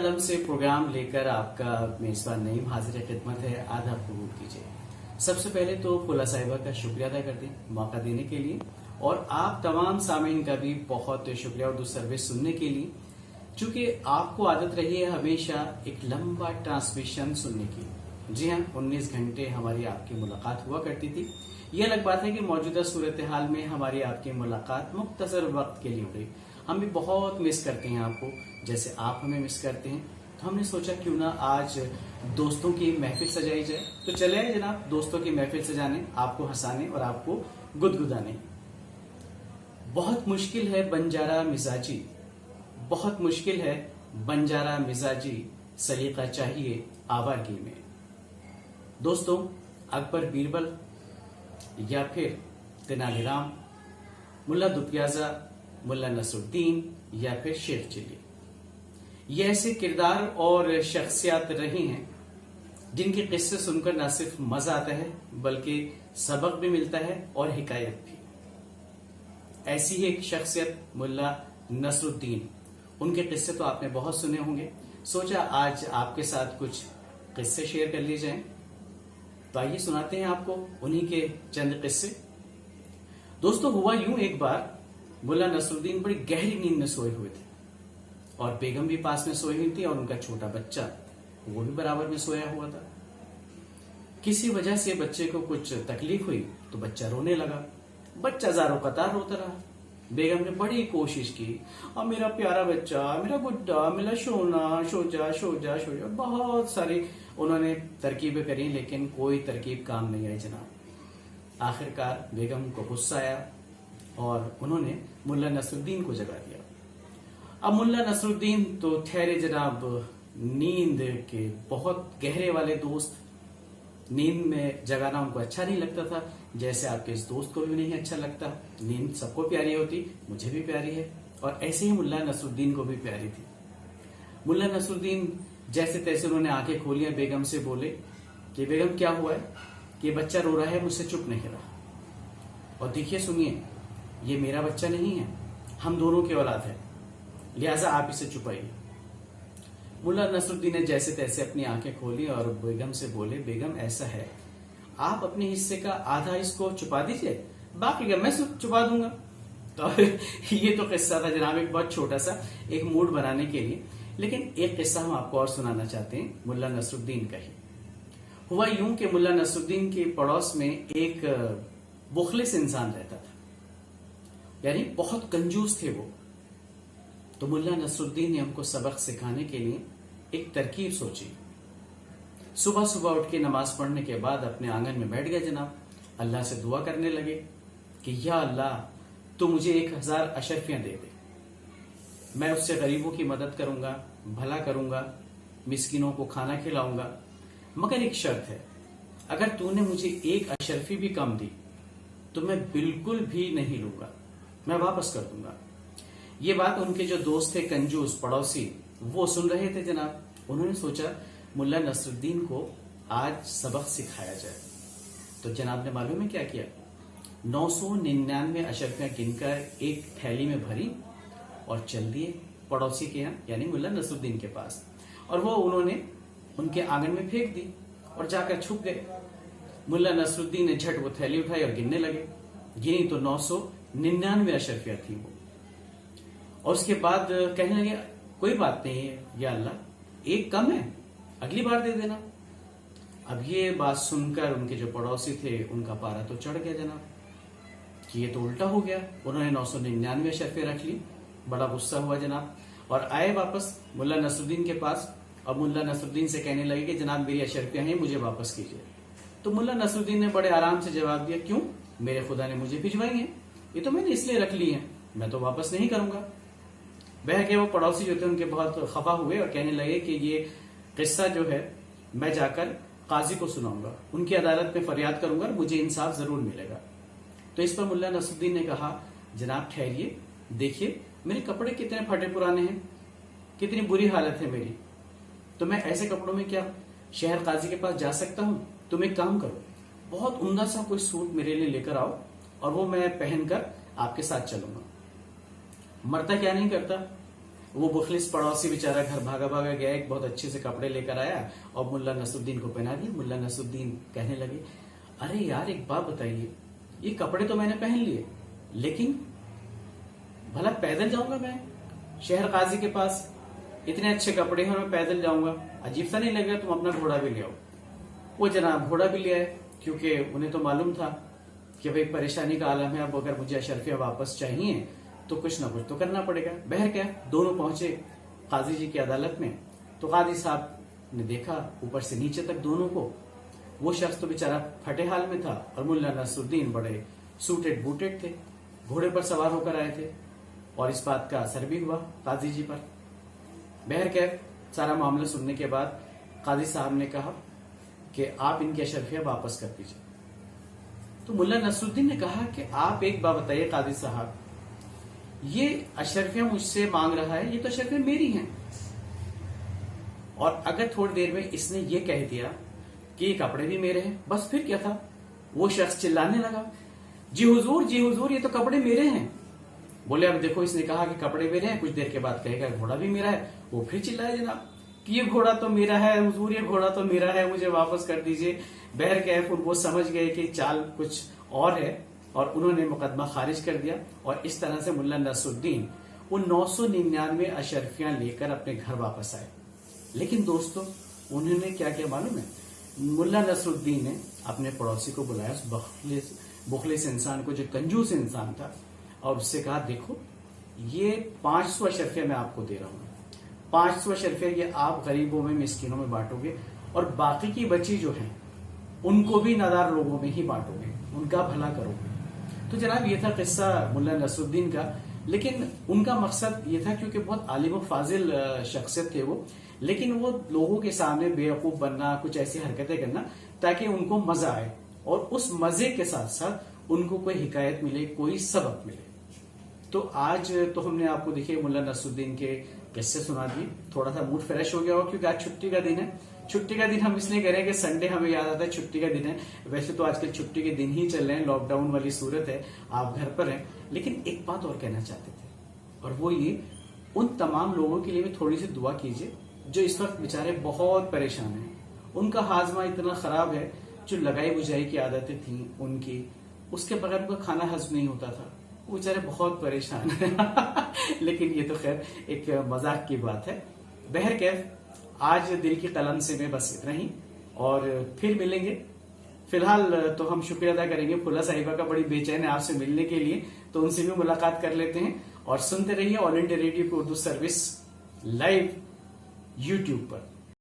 कलम से प्रोग्राम लेकर आपका मेजबान नईम हाजिर खिदमत है। आदाब कबूल कीजिए। सबसे पहले तो फुला साहिबा का शुक्रिया अदा करते हैं मौका देने के लिए, और आप तमाम सामीन का भी बहुत शुक्रिया उर्दू सर्विस सुनने के लिए, चूंकि आपको आदत रही है हमेशा एक लंबा ट्रांसमिशन सुनने की। जी हाँ, 19 घंटे हमारी आपकी मुलाकात हुआ करती थी। ये अलग बात है कि मौजूदा सूरत हाल में हमारी आपकी मुलाकात मुख्तसर वक्त के लिए हो गई। हम भी बहुत मिस करते हैं आपको, जैसे आप हमें मिस करते हैं। तो हमने सोचा क्यों ना आज दोस्तों की महफिल सजाई जाए। तो चले आए जनाब दोस्तों की महफिल सजाने, आपको हंसाने और आपको गुदगुदाने। बहुत मुश्किल है बंजारा मिजाजी, बहुत मुश्किल है बंजारा मिजाजी, सलीका चाहिए आवारगी में। दोस्तों, अकबर बीरबल या फिर तेनालीराम, मुल्ला दुप्याजा, मुल्ला नसरुद्दीन या फिर शेख चिली, ये ऐसे किरदार और शख्सियत रही हैं जिनके किस्से सुनकर न सिर्फ मजा आता है बल्कि सबक भी मिलता है और हिकायत भी। ऐसी ही एक शख्सियत मुल्ला नसरुद्दीन, उनके किस्से तो आपने बहुत सुने होंगे। सोचा आज आपके साथ कुछ किस्से शेयर कर लिए जाएं। तो आइए सुनाते हैं आपको उन्हीं के चंद किस्से। दोस्तों, हुआ यूं, एक बार मुल्ला नसरुद्दीन बड़ी गहरी नींद में सोए हुए थे और बेगम भी पास में सोई हुई थी और उनका छोटा बच्चा वो भी बराबर में सोया हुआ था। किसी वजह से बच्चे को कुछ तकलीफ हुई तो बच्चा रोने लगा। बच्चा ज़ारो कतार रोता रहा। बेगम ने बड़ी कोशिश की, और मेरा प्यारा बच्चा, मेरा गुड्डा, मेरा सोना, सो जा सो जा सो जा, बहुत सारी उन्होंने तरकीबें करी, लेकिन कोई तरकीब काम नहीं आई जनाब। आखिरकार बेगम को गुस्सा आया और उन्होंने मुल्ला नसरुद्दीन को जगा दिया। अब मुल्ला नसरुद्दीन तो ठहरे जनाब नींद के बहुत गहरे वाले दोस्त। नींद में जगाना उनको अच्छा नहीं लगता था, जैसे आपके इस दोस्त को भी नहीं अच्छा लगता। नींद सबको प्यारी होती, मुझे भी प्यारी है, और ऐसे ही मुल्ला नसरुद्दीन को भी प्यारी थी। मुल्ला नसरुद्दीन जैसे तैसे उन्होंने आंखें खोली, बेगम से बोले कि बेगम क्या हुआ है कि बच्चा रो रहा है, मुझसे चुप नहीं रहा। और देखिए सुनिए, ये मेरा बच्चा नहीं है, हम दोनों की औलाद है, लिहाजा आप इसे चुपाइए। मुल्ला नसरुद्दीन ने जैसे तैसे अपनी आंखें खोली और बेगम से बोले, बेगम ऐसा है, आप अपने हिस्से का आधा इसको छुपा दीजिए, बाकी का मैं छुपा दूंगा। तो ये तो किस्सा था जनाब, एक बहुत छोटा सा, एक मूड बनाने के लिए। लेकिन एक किस्सा हम आपको और सुनाना चाहते हैं मुल्ला नसरुद्दीन का ही। हुआ यूं कि मुल्ला नसरुद्दीन के पड़ोस में एक मुखलिस इंसान रहता था, यानी बहुत कंजूस थे वो। तो मुल्ला नसरुद्दीन ने हमको सबक सिखाने के लिए एक तरकीब सोची। सुबह सुबह उठ के नमाज पढ़ने के बाद अपने आंगन में बैठ गए जनाब। अल्लाह से दुआ करने लगे कि या अल्लाह, तो मुझे 1000 अशरफियां दे दे, मैं उससे गरीबों की मदद करूंगा, भला करूंगा, मिस्किनों को खाना खिलाऊंगा, मगर एक शर्त है, अगर तूने मुझे 1 अशरफी भी कम दी तो मैं बिल्कुल भी नहीं लूंगा, मैं वापस कर दूंगा। ये बात उनके जो दोस्त थे कंजूस पड़ोसी, वो सुन रहे थे जनाब। उन्होंने सोचा मुल्ला नसरुद्दीन को आज सबक सिखाया जाए। तो जनाब ने मालूम है क्या किया, 999 अशरफियां गिनकर एक थैली में भरी और चल दिए पड़ोसी के यहाँ, यानी मुल्ला नसरुद्दीन के पास, और वो उन्होंने उनके आंगन में फेंक दी और जाकर छुप गए। मुल्ला नसरुद्दीन ने झट वो थैली उठाई और गिनने लगे। गिनी तो 999 अशरफियां थी वो, और उसके बाद कहने लगे, कोई बात नहीं है या अल्लाह, 1 कम है, अगली बार दे देना। अब ये बात सुनकर उनके जो पड़ोसी थे उनका पारा तो चढ़ गया जनाब कि ये तो उल्टा हो गया। उन्होंने 999 अशरफियां रख ली। बड़ा गुस्सा हुआ जनाब, और आए वापस मुल्ला नसरुद्दीन के पास, और मुल्ला नसरुद्दीन से कहने लगे कि जनाब मेरी अशरफियां हैं, मुझे वापस कीजिए। तो मुल्ला नसरुद्दीन ने बड़े आराम से जवाब दिया, क्यों, मेरे खुदा ने मुझे भिजवाई है, ये तो मैंने इसलिए रख ली है, मैं तो वापस नहीं करूंगा। बह के वो पड़ोसी जो थे उनके बहुत खफा हुए और कहने लगे कि ये किस्सा जो है मैं जाकर काजी को सुनाऊंगा, उनकी अदालत में फरियाद करूंगा, मुझे इंसाफ जरूर मिलेगा। तो इस पर मुल्ला नसरुद्दीन ने कहा, जनाब ठहरिए, देखिए मेरे कपड़े कितने फटे पुराने हैं, कितनी बुरी हालत है मेरी, तो मैं ऐसे कपड़ों में क्या शहर काजी के पास जा सकता हूं? तुम एक काम करो, बहुत उम्दा सा कोई सूट मेरे लिए लेकर आओ और वो मैं पहनकर आपके साथ चलूंगा। मरता क्या नहीं करता, वो मुखलिस पड़ोसी बेचारा घर भागा भागा गया, एक बहुत अच्छे से कपड़े लेकर आया और मुल्ला नसरुद्दीन को पहना दिए। मुल्ला नसरुद्दीन कहने लगे, अरे यार एक बात बताइए, ये कपड़े तो मैंने पहन लिए, लेकिन भला पैदल जाऊंगा मैं शहर काजी के पास, इतने अच्छे कपड़े हैं और मैं पैदल जाऊंगा, अजीब सा नहीं लगेगा? तुम अपना घोड़ा भी ले आओ। वो जनाब घोड़ा भी ले आए, क्योंकि उन्हें तो मालूम था कि भाई परेशानी का आलम है, अब अगर मुझे अशरफिया वापस चाहिए तो कुछ ना कुछ तो करना पड़ेगा। बहर क्या, दोनों पहुंचे काजी जी की अदालत में। तो काजी साहब ने देखा ऊपर से नीचे तक दोनों को। वो शख्स तो बेचारा फटे हाल में था और मुल्ला नसरुद्दीन बड़े सूटेड बूटेड थे, घोड़े पर सवार होकर आए थे, और इस बात का असर भी हुआ काजी जी पर। बहर कैफ सारा मामला सुनने के बाद काजी साहब ने कहा कि आप इनकी अशरफिया वापस कर दीजिए। तो मुल्ला नसरुद्दीन ने कहा कि आप एक बात बताइए काजी साहब, ये अशरफिया मुझसे मांग रहा है, ये तो अशरफिया मेरी हैं, और अगर थोड़ी देर में इसने ये कह दिया कि ये कपड़े भी मेरे हैं, बस फिर क्या था? वो शख्स चिल्लाने लगा, जी हुजूर, ये तो कपड़े मेरे हैं। बोले, अब देखो इसने कहा कि कपड़े मेरे हैं, कुछ देर के बाद कहेगा घोड़ा भी मेरा है। वो फिर चिल्लाए जनाब कि ये घोड़ा तो मेरा है हुजूर, ये घोड़ा तो मेरा है, मुझे वापस कर दीजिए। बहर कैफ वो समझ गए कि चाल कुछ और है, और उन्होंने मुकदमा खारिज कर दिया। और इस तरह से मुल्ला नसरुद्दीन वो 999 अशरफियां लेकर अपने घर वापस आए। लेकिन दोस्तों, उन्होंने क्या किया मालूम है? मुल्ला नसरुद्दीन ने अपने पड़ोसी को बुलाया, उस मुखलिस इंसान को, जो कंजूस इंसान था, और उससे कहा, देखो ये 500 अशरफिया मैं आपको दे रहा हूं, 500 अशरफिया ये आप गरीबों में, मिस्किनों में बांटोगे, और बाकी की बची जो है उनको भी नादार लोगों में ही बांटोगे, उनका भला करोगे। तो जनाब ये था किस्सा मुल्ला नसरुद्दीन का। लेकिन उनका मकसद ये था, क्योंकि बहुत आलिम व फाजिल शख्सियत थे वो, लेकिन वो लोगों के सामने बेवकूफ बनना, कुछ ऐसी हरकतें करना ताकि उनको मजा आए, और उस मजे के साथ साथ उनको कोई हिकायत मिले, कोई सबक मिले। तो आज तो हमने आपको देखिए मुल्ला नसरुद्दीन के किस्से सुना दिए, थोड़ा सा मूड फ्रेश हो गया हो, क्योंकि आज छुट्टी का दिन है। छुट्टी का दिन हम इसलिए करें कि संडे हमें याद आता है छुट्टी का दिन है। वैसे तो आजकल छुट्टी के दिन ही चल रहे हैं, लॉकडाउन वाली सूरत है, आप घर पर हैं। लेकिन एक बात और कहना चाहते थे, और वो ये, उन तमाम लोगों के लिए भी थोड़ी सी दुआ कीजिए जो इस वक्त बेचारे बहुत परेशान हैं। उनका हाजमा इतना खराब है, जो लगाई बुझाई की आदतें थी उनकी, उसके बगैर उनका खाना हजम नहीं होता था, वो बेचारे बहुत परेशान है। लेकिन ये तो खैर एक मजाक की बात है। बहर कैफ आज दिल की कलम से मैं बस इतना ही, और फिर मिलेंगे। फिलहाल तो हम शुक्रिया अदा करेंगे फुला साहिबा का, बड़ी बेचैन है आपसे मिलने के लिए, तो उनसे भी मुलाकात कर लेते हैं। और सुनते रहिए ऑल इंडिया रेडियो की उर्दू सर्विस लाइव यूट्यूब पर।